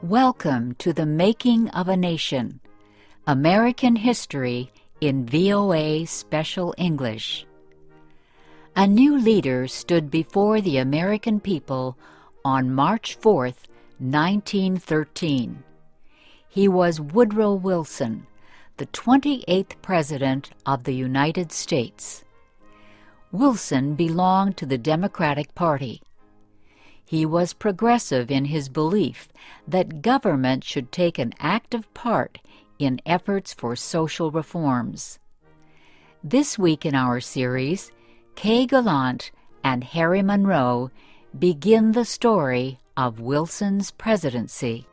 Welcome to the Making of a Nation, American History in VOA Special English. A new leader stood before the American people on March 4th, 1913. He was Woodrow Wilson, the 28th President of the United States. Wilson belonged to the Democratic Party. He was progressive in his belief that government should take an active part in efforts for social reforms. This week in our series, Kay Gallant and Harry Monroe begin the story of Wilson's presidency.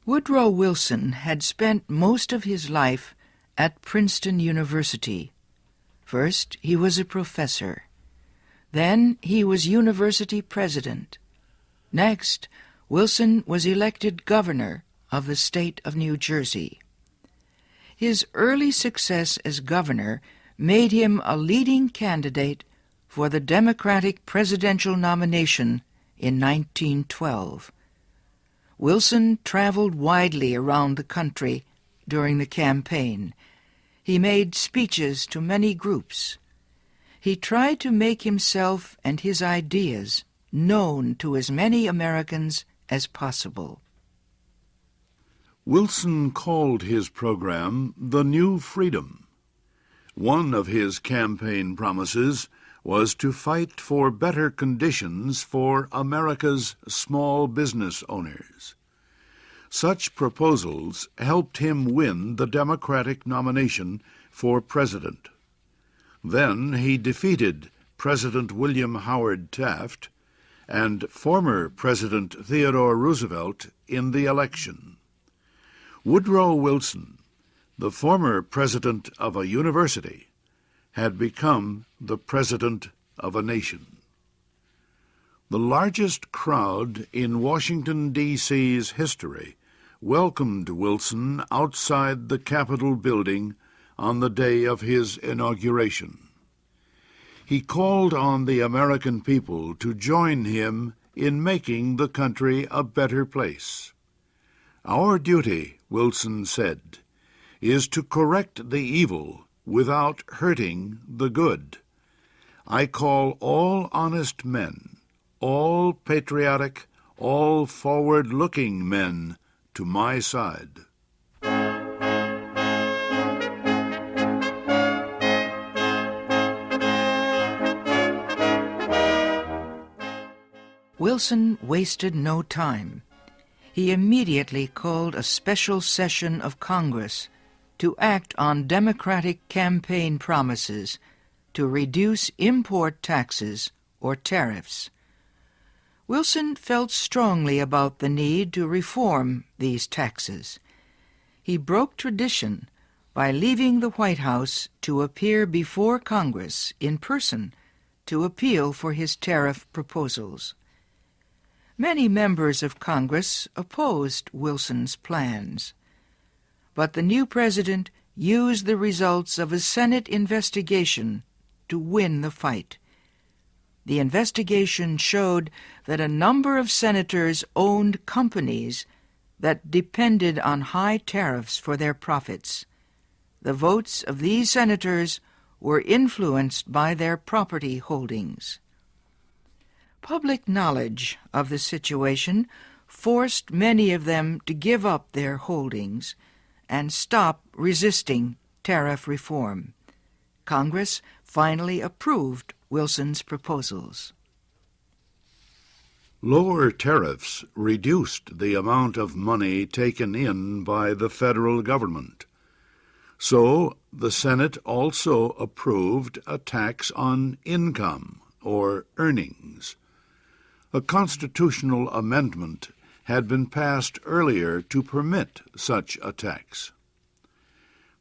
Woodrow Wilson had spent most of his life at Princeton University. First, he was a professor. Then, he was university president. Next, Wilson was elected governor of the state of New Jersey. His early success as governor made him a leading candidate for the Democratic presidential nomination in 1912. Wilson traveled widely around the country during the campaign. He made speeches to many groups. He tried to make himself and his ideas known to as many Americans as possible. Wilson called his program the New Freedom. One of his campaign promises was to fight for better conditions for America's small business owners. Such proposals helped him win the Democratic nomination for president. Then he defeated President William Howard Taft and former President Theodore Roosevelt in the election. Woodrow Wilson, the former president of a university, had become the president of a nation. The largest crowd in Washington, D.C.'s history welcomed Wilson outside the Capitol building on the day of his inauguration. He called on the American people to join him in making the country a better place. "Our duty," Wilson said, "is to correct the evil without hurting the good. I call all honest men, all patriotic, all forward-looking men to my side." Wilson wasted no time. He immediately called a special session of Congress to act on Democratic campaign promises to reduce import taxes or tariffs. Wilson felt strongly about the need to reform these taxes. He broke tradition by leaving the White House to appear before Congress in person to appeal for his tariff proposals. Many members of Congress opposed Wilson's plans, but the new president used the results of a Senate investigation to win the fight. The investigation showed that a number of senators owned companies that depended on high tariffs for their profits. The votes of these senators were influenced by their property holdings. Public knowledge of the situation forced many of them to give up their holdings and stop resisting tariff reform. Congress finally approved Wilson's proposals. Lower tariffs reduced the amount of money taken in by the federal government. So the Senate also approved a tax on income or earnings. A constitutional amendment had been passed earlier to permit such a tax.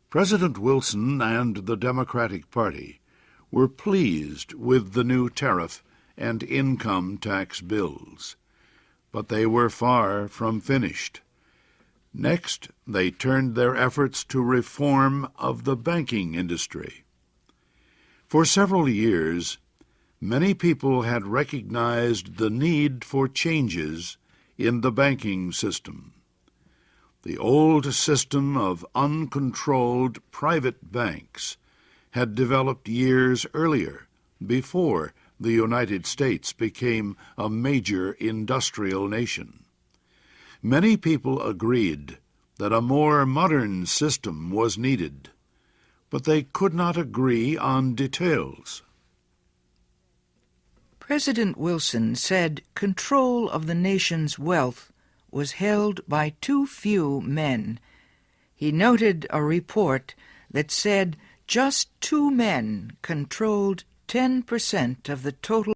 President Wilson and the Democratic Party were pleased with the new tariff and income tax bills. But they were far from finished. Next, they turned their efforts to reform of the banking industry. For several years, many people had recognized the need for changes in the banking system. The old system of uncontrolled private banks had developed years earlier, before the United States became a major industrial nation. Many people agreed that a more modern system was needed, but they could not agree on details. President Wilson said control of the nation's wealth was held by too few men. He noted a report that said just 2 men controlled 10% of the total